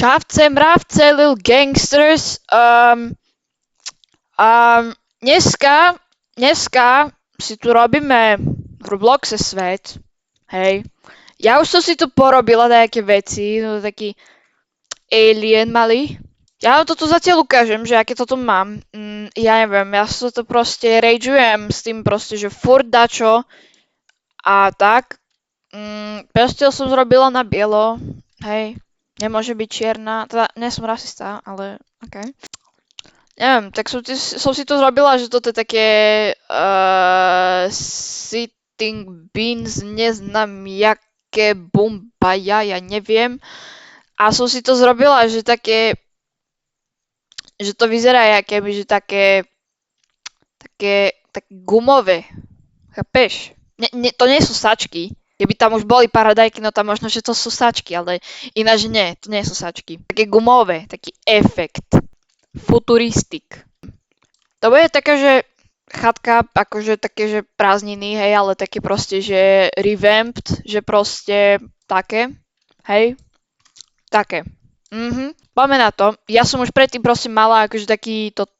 Šavce, mravce, lil gangsters. Dneska si tu robíme v Robloxe svet. Hej. Ja už som si tu porobila nejaké veci, no taký alien malý. Ja vám to tu zatiaľ ukážem, že aké toto mám. Ja neviem, ja sa to proste rageujem s tým proste, že furt dačo a tak. Postel som zrobila na bielo, hej. Nemôže byť čierna, teda nie som rasista, ale okej. Neviem, tak som si to zrobila, že toto je také sitting beans, neznám jaké bombaja, ja neviem. A som si to zrobila, že také, že to vyzerá jaké, že také gumové. Chápeš? To nie sú sačky. Keby tam už boli paradajky, no tam možno, že to sú sačky, ale ináč nie, to nie sú sačky. Také gumové, taký efekt. Futuristik. To bude taká, že chatka, akože také, že prázdniny, hej, ale také proste, že revamped, že proste také, hej, také. Poďme na to. Ja som už predtým proste mala akože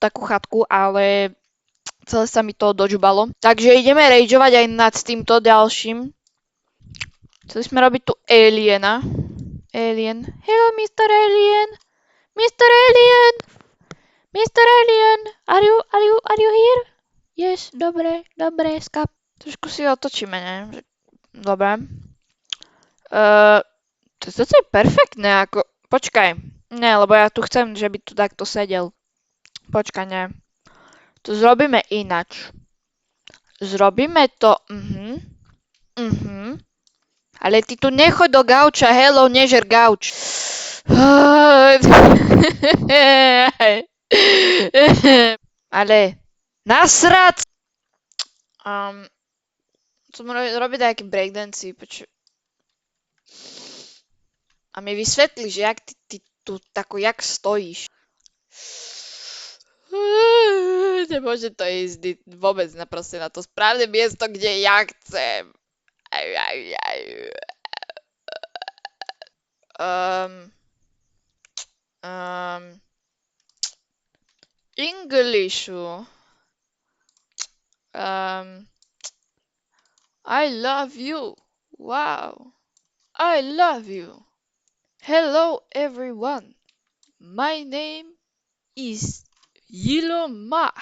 takú chatku, ale celé sa mi to dožubalo. Takže ideme rageovať aj nad týmto ďalším. Chceli sme robiť tu aliena. Alien. Hello, Mr. Alien. Mr. Alien. Mr. Alien. Are you here? Yes, dobre, skap. Trošku si otočíme, ne? Dobre. Toto je perfektné, ako... Počkaj. Nie, lebo ja tu chcem, že by tu takto sedel. Počkaj, nie. To zrobíme inač. Zrobíme to... Ale ty tu nechoď do gauča, hello, nežer gauč. Ale nasrať! Som robiť nejaké breakdancy, a mi vysvetli, že jak ty tu tako jak stojíš. Nemôže to ísť vôbec proste na to správne miesto, kde ja chcem. Englishu. I love you. Wow. I love you. Hello everyone. My name is Yiloma.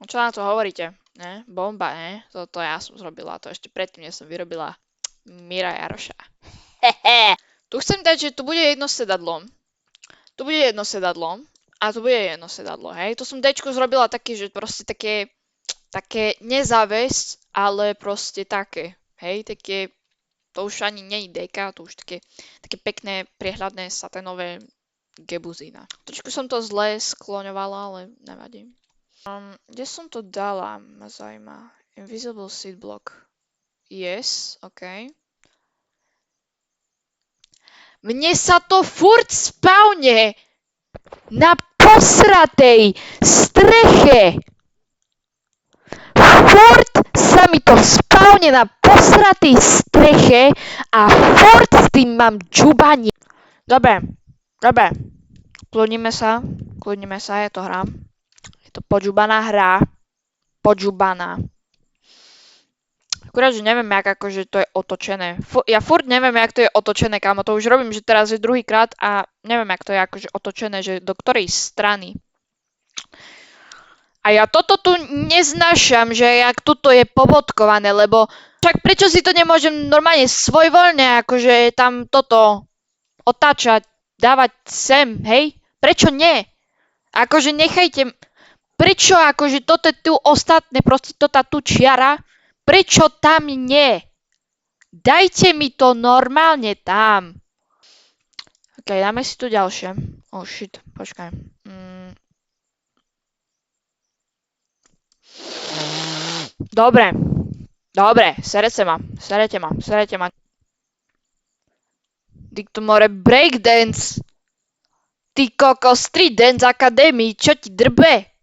Čo na to hovoríte? Ne? Bomba, ne? To ja som zrobila, to ešte predtým, než som vyrobila Mira Jaroša. Tu chcem dať, že tu bude jedno sedadlo. Tu bude jedno sedadlo. A tu bude jedno sedadlo, hej? Tu som Dčko zrobila také, že proste také nezávesť, ale proste také, hej? Také, to už ani nie je deka, to už také pekné, priehľadné, saténové gebuzína. Trošku som to zle skloňovala, ale nevadí. Kde som to dala, ma zaujíma. Invisible seed block. Yes, OK. Mne sa to furt spawne na posratej streche. Furt sa mi to spawne na posratej streche a furt s tým mám džubanie. Dobre. Kľudnime sa, je to hra. Je to podžubaná hra. Podžubaná. Akurát, že neviem, jak akože to je otočené. Ja furt neviem, jak to je otočené, kámo. To už robím, že teraz je druhýkrát a neviem, jak to je akože otočené, že do ktorej strany. A ja toto tu neznášam, že jak tuto je pobodkované, lebo však prečo si to nemôžem normálne svojvoľne akože tam toto otáčať, dávať sem, hej? Prečo nie? Akože nechajte... Prečo akože toto tu ostatné, proste toto tu čiara, prečo tam nie? Dajte mi to normálne tam. Ok, dáme si tu ďalšie. Oh shit, počkaj. Dobre, serete ma. Dikto more breakdance. Ty koko, Street Dance Academy, čo ti drbe?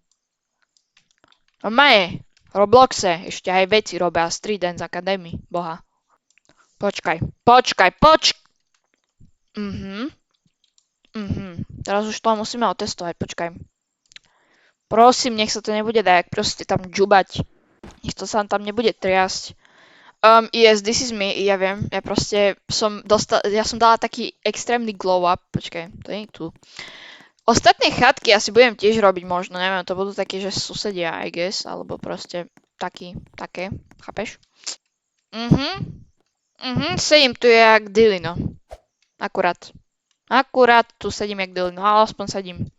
Normálne, Robloxe, ešte aj veci robia Street Dance Academy, boha. Počkaj. Teraz už to musíme otestovať, počkaj. Prosím, nech sa to nebude dajak proste tam džubať. Nech to sa tam nebude triasť. Yes, this is me, ja viem. Ja proste ja som dala taký extrémny glow up. Počkaj, to nie je tu. Ostatné chatky asi budem tiež robiť možno, neviem, to budú také, že susedia, I guess, alebo proste také, chápeš? Sedím tu jak Dylino. Akurát tu sedím jak Dylino, ale aspoň sedím.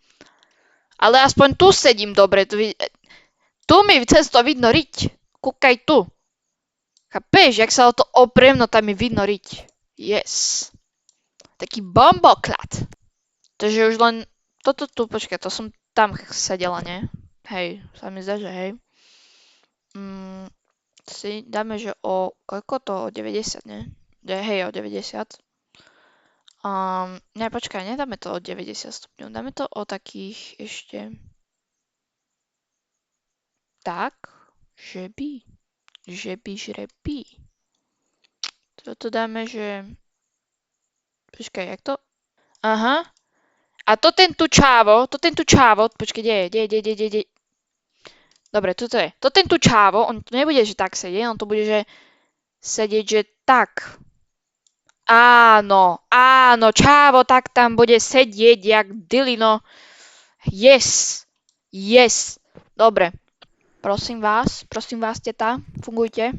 Ale aspoň tu sedím dobre, tu mi cez to vidno riť. Kúkaj tu. Chápeš, jak sa o to opriem, no tam mi vidno riť. Yes. Taký bomboklad. Takže už len toto tu, počkaj, to som tam sedela, nie? Hej, sa mi zdá, že hej. Si dáme, že koľko to? O 90, nie? Hej, o 90. Ne, počkaj, nedáme to o 90 stupňov, dáme to o takých ešte... Tak, žreby. Toto dáme, že... Počkaj, jak to? Aha. A to ten tu čávo, počkaj, kde. Dobre, toto je. To ten tu čávo, on to nebude, že tak sedieť, on to bude, že sedieť, že tak. Áno, čávo tak tam bude sedieť, jak Dylino. Yes. Dobre. Prosím vás, teta, fungujte.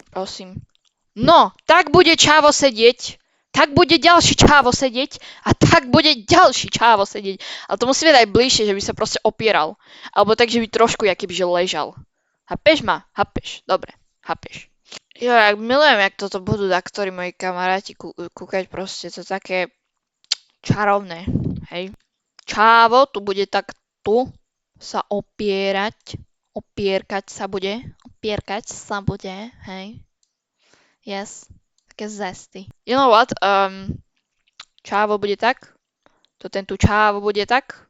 Prosím. No, tak bude čávo sedieť. Tak bude ďalší čávo sedieť a tak bude ďalší čávo sedieť. Ale to musíme dať bližšie, že by sa proste opieral. Alebo tak, že by trošku, jaký by že ležal. Chápeš ma? Chápeš. Dobre, chápeš. Jo, jak milujem, jak toto budú taktorí moji kamaráti kúkať proste. To je také čarovné. Hej. Čávo tu bude tak tu sa opierať. Opierkať sa bude, hej. Yes. Také zesty. You know what? Čávo bude tak. To ten tu čávo bude tak.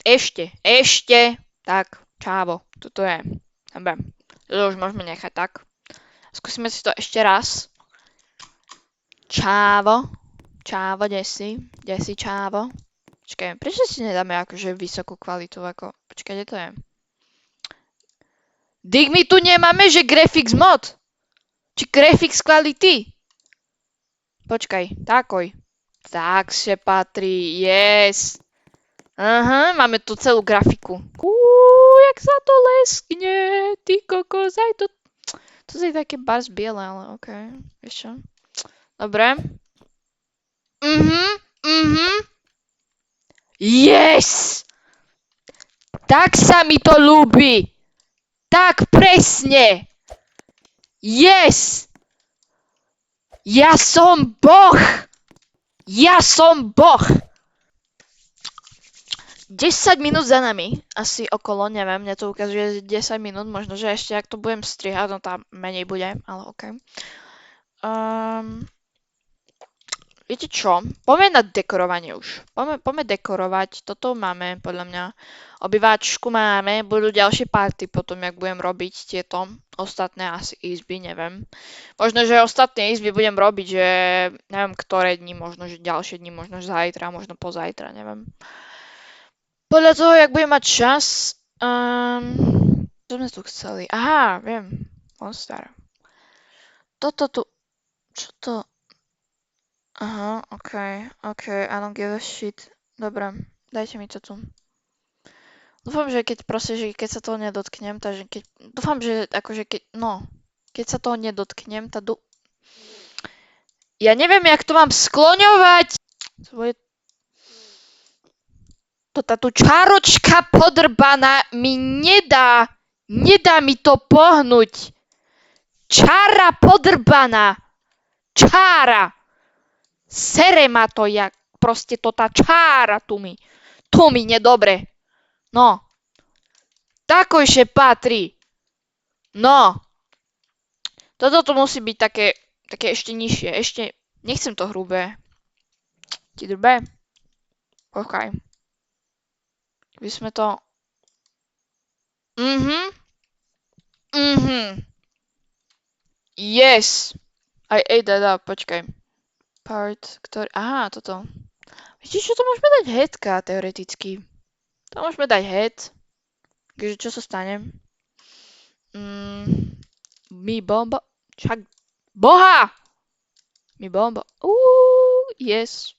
Ešte. Tak, čávo. Toto je. Dobre. To už môžeme nechať tak. Skúsime si to ešte raz. Čávo, kde si čávo? Počkaj, prečo si nedáme akože vysokú kvalitu, ako... Počkaj, kde to je? Dig my tu nemáme, že graphics mod? Či graphics quality? Počkaj, takoj. Tak se patrí, yes. Aha, máme tu celú grafiku. Jak sa to leskne, ty kokos, aj to... To je také bars biele, ale okej, vieš čo. Dobre. Yes! Tak sa mi to ľúbi. Tak presne. Yes! Ja som Boh! 10 minút za nami, asi okolo, neviem, mne to ukazuje 10 minút, možno, že ešte ak to budem strihať, no tam menej bude, ale okej. Viete čo? Poďme na dekorovanie už. Poďme dekorovať, toto máme, podľa mňa. Obývačku máme, budú ďalšie party potom, jak budem robiť tieto ostatné asi izby, neviem. Možno, že ostatné izby budem robiť, že neviem, ktoré dni, možno, že ďalšie dni, možno, že zajtra, možno pozajtra, neviem. Podľa toho, jak budem mať čas... Čo sme tu chceli? Aha, viem. Monster. Toto tu... Čo to... Aha, okej, I don't give a shit. Dobre, dajte mi to tu. Dúfam, že keď sa toho nedotknem, takže dúfam, že akože keď sa toho nedotknem, ja neviem, jak to mám skloňovať. Tá tu čaročka podrbaná mi nedá mi to pohnúť. Čára podrbaná. Čára. Sere ma to, jak proste to tá čára tu mi nedobre. No. Takojšie patrí. No. Toto tu musí byť také ešte nižšie. Ešte, nechcem to hrubé. Ti drbe? OK. By sme to... Yes. I ate that up, počkaj. part, ktorý... Aha, toto. Viete čo, to môžeme dať headka, teoreticky. To môžeme dať head. Takže čo sa stane? Mi bomba... Čak... Boha! Mi bomba... yes.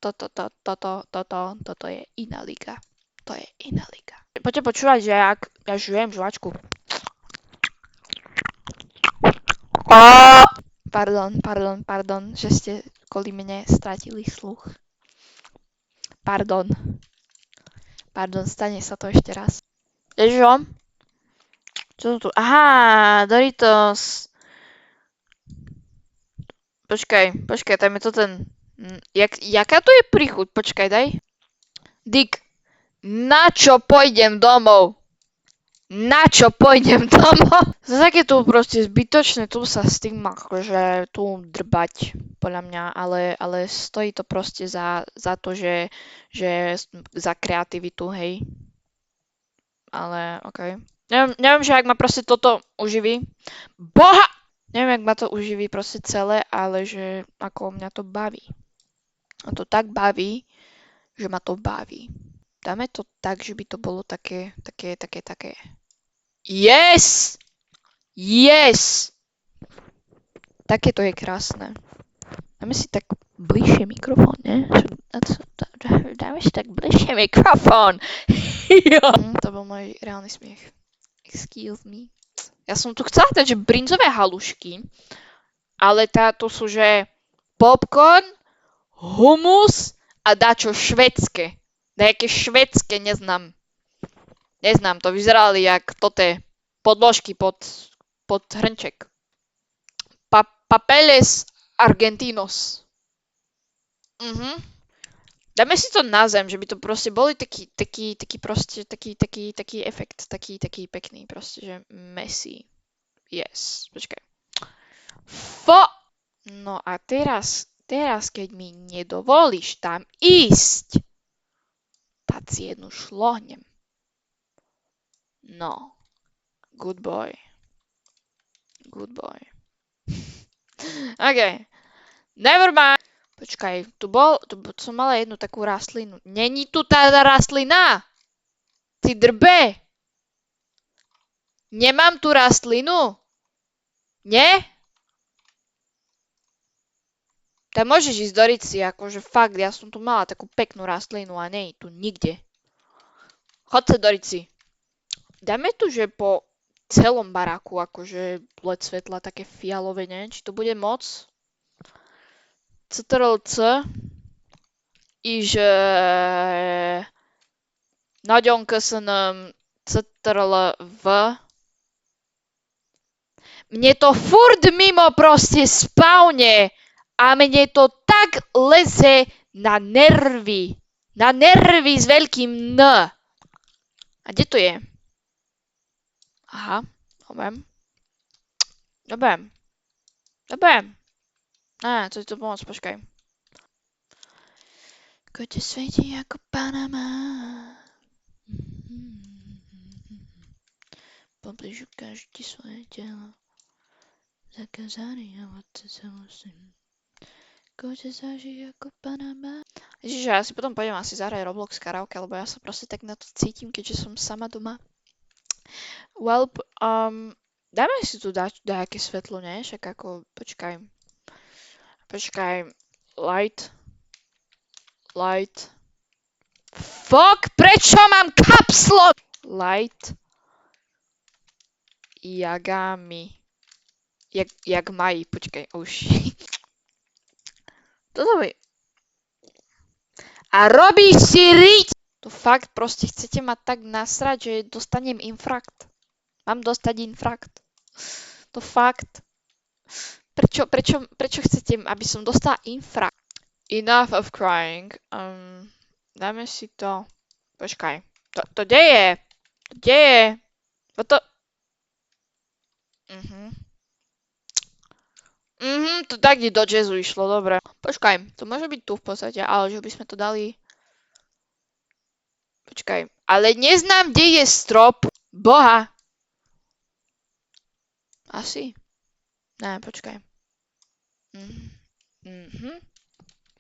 Toto je iná liga. To je iná liga. Poďte počúvať, že ak ja žujem žuvačku. Pardon, že ste kvôli mne stratili sluch. Pardon, stane sa to ešte raz. Ježo? Čo to tu? Aha, Doritos. Počkaj, tam je to ten... Jaká to je príchuť? Počkaj, daj. Dick, na čo pôjdem domov? Na čo pôjdem domov? Za také tu proste zbytočné tu sa s tým akože tu drbať, podľa mňa, ale stojí to proste za to, že za kreativitu, hej. Ale okej. Neviem, že ak ma proste toto uživí. Boha! Neviem, ak ma to uživí proste celé, ale že ako mňa to baví. A to tak baví, že ma to baví. Dáme to tak, že by to bolo také. Yes! Yes! Také to je krásne. Dáme si tak bližšie mikrofón, ne? Dáme si tak bližšie mikrofón. To bol môj reálny smiech. Excuse me. Ja som tu chcela dať, že brinzové halušky, ale táto sú, že popcorn, humus a dačo švédske. Nejaké švédske, neznám. Neznám, to vyzerali jak toté podložky pod hrnček. Papeles argentinos. Dáme si to na zem, že by to proste boli taký efekt, taký pekný, proste, že messy. Yes, počkaj. No a teraz, keď mi nedovolíš tam ísť, tak si jednu šlohnem. No. Good boy. OK. Never mind. Počkaj, tu som mala jednu takú rastlinu. Není tu tá rastlina? Ty drbe. Nemám tu rastlinu? Nie? Tak môžeš ísť do Rici, akože fakt, ja som tu mala takú peknú rastlinu a nie je tu nikde. Chod sa do Rici. Dáme tu, že po celom baráku, akože LED svetla také fialové, neviem, či to bude moc. CTRL-C i že Naďonka sa nám CTRL-V. Mne to furt mimo proste spawne a mne to tak leze na nervy. Na nervy s veľkým N. A kde to je? Aha, Dobre. Á, to je to pomoc, počkaj. Kote svieti ako Panama. Pobližu každý svoje telo. Zakázaný a vodce sa musím. Kote zaží ako Panama. Ježiže, ja si potom pôjdem asi zahrať Roblox karaoke, lebo ja sa proste tak na to cítim, keďže som sama doma. Well, dáme si tu nejaké svetlo, ne? Však ako, počkaj. Light. Fuck, prečo mám caps lock? Light. Yagami. Yagmai, počkaj, oh shit. Toto je... A robíš si riť! To fakt proste chcete ma tak nasrať, že dostanem infrakt. Mám dostať infrakt. To fakt. Prečo chcete, aby som dostala infrakt? Enough of crying. Dáme si to. Počkaj. To deje. Toto... To tak do jazzu išlo, dobre. Počkaj, to môže byť tu v podstate, ale že by sme to dali... Počkaj, ale neznám, kde je strop. Boha. Asi. Ne, počkaj.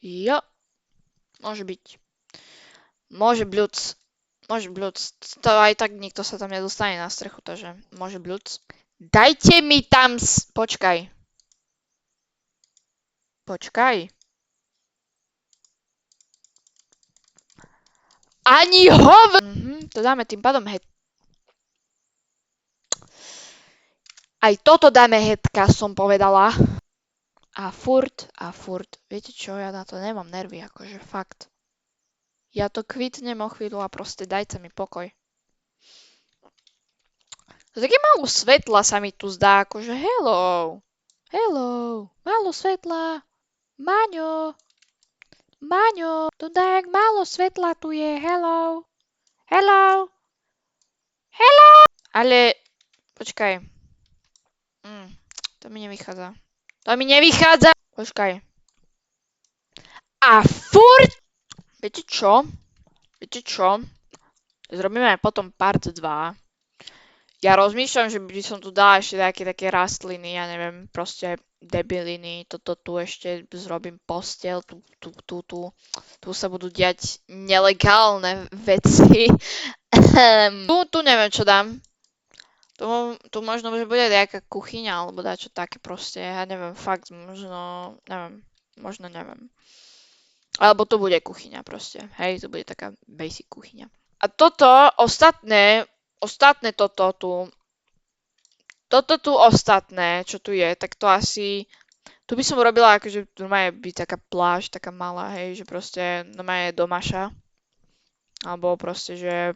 Jo, môže byť. Môže bľuc. Môže bľuc. To aj tak nikto sa tam nedostane na strechu, takže môže bľuc. Dajte mi tam Počkaj. Počkaj. Ani to dáme tým pádom Aj toto dáme headka, som povedala. A furt. Viete čo, ja na to nemám nervy, akože fakt. Ja to kvitnem o chvíľu a proste dajte mi pokoj. To také málo svetla sa mi tu zdá, akože hello. Hello, málo svetla. Maňo, tu dajak málo svetla tu je, hello. Hello. Ale, počkaj. To mi nevychádza. Počkaj. A furt! Viete čo? Zrobíme aj potom part 2. Ja rozmýšľam, že by som tu dala ešte také rastliny, ja neviem, proste debiliny, toto tu ešte zrobím posteľ, tu sa budú diať nelegálne veci. Tu neviem, čo dám. Tu možno, že bude nejaká kuchyňa, alebo dačo také proste, ja neviem, fakt, možno, neviem. Alebo to bude kuchyňa proste, hej, to bude taká basic kuchyňa. A toto, ostatné toto tu ostatné, čo tu je, tak to asi, tu by som urobila akože tu má byť taká pláž, taká malá, hej, že proste normálne domaša. Alebo proste, že,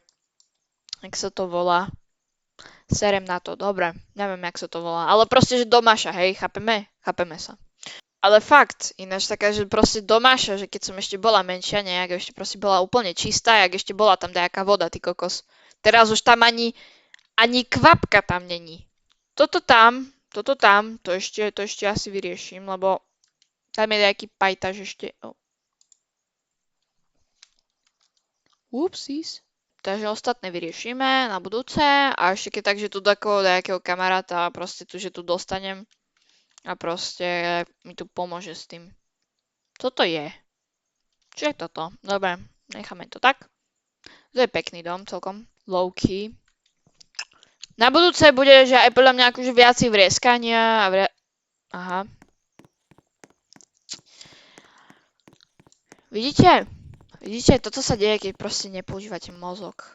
jak sa to volá, serem na to, dobre, neviem, jak sa to volá, ale proste, že domaša, hej, chápeme sa. Ale fakt, ináč taká, že proste domáša, že keď som ešte bola menšia nejak, ešte proste bola úplne čistá, jak ešte bola tam nejaká voda, ty kokos. Teraz už tam ani kvapka tam není. Toto tam, to ešte asi vyrieším, lebo tam je nejaký pajtaž ešte. Upsis. Takže ostatné vyriešime na budúce a ešte keď takže tu nejakého kamaráta proste tu, že tu dostanem a proste mi tu pomôže s tým. Toto je. Čo je toto? Dobre, necháme to tak. To je pekný dom celkom. Low key. Na budúce bude, že aj podľa mňa akože viacej vrieskania a Aha. Vidíte? Toto sa deje, keď proste nepoužívate mozog.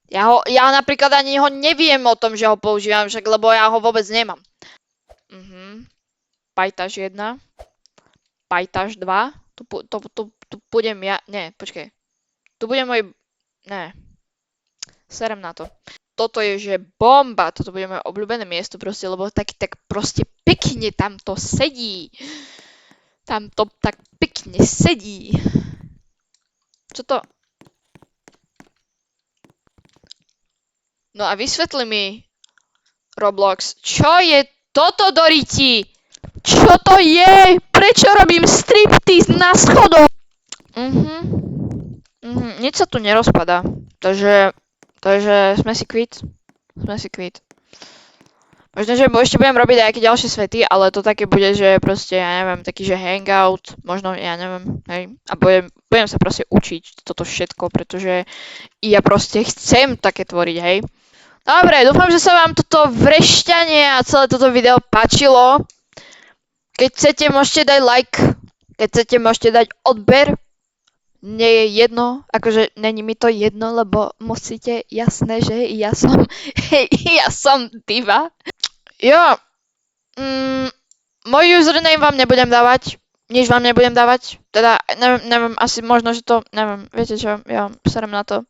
Ja napríklad ani ho neviem o tom, že ho používam, však lebo ja ho vôbec nemám. Pajtaž 1. Pajtaž 2. Tu budem ja... Nie, počkej. Tu bude môj... Ne. Serem na to. Toto je, že bomba. Toto bude moje obľúbené miesto proste, lebo tak proste pekne tam to sedí. Tam to tak pekne sedí. Čo to? No a vysvetli mi, Roblox, čo je toto, Doriti? Čo to je? Prečo robím striptease na schodoch? Nič sa tu nerozpadá. Takže sme si quit. Možno, že ešte budem robiť nejaké ďalšie svety, ale to také bude, že proste, ja neviem, taký, že hangout, možno, ja neviem, hej. A budem sa proste učiť toto všetko, pretože ja proste chcem také tvoriť, hej. Dobre, dúfam, že sa vám toto vrešťanie a celé toto video páčilo. Keď chcete, môžete dať like, keď chcete, môžete dať odber. Nie je jedno, akože není mi to jedno, lebo musíte, jasné, že ja som diva. Jo, môj username vám nebudem dávať, nič vám nebudem dávať, teda neviem, asi možno, že to, neviem, viete čo, ja serem na to.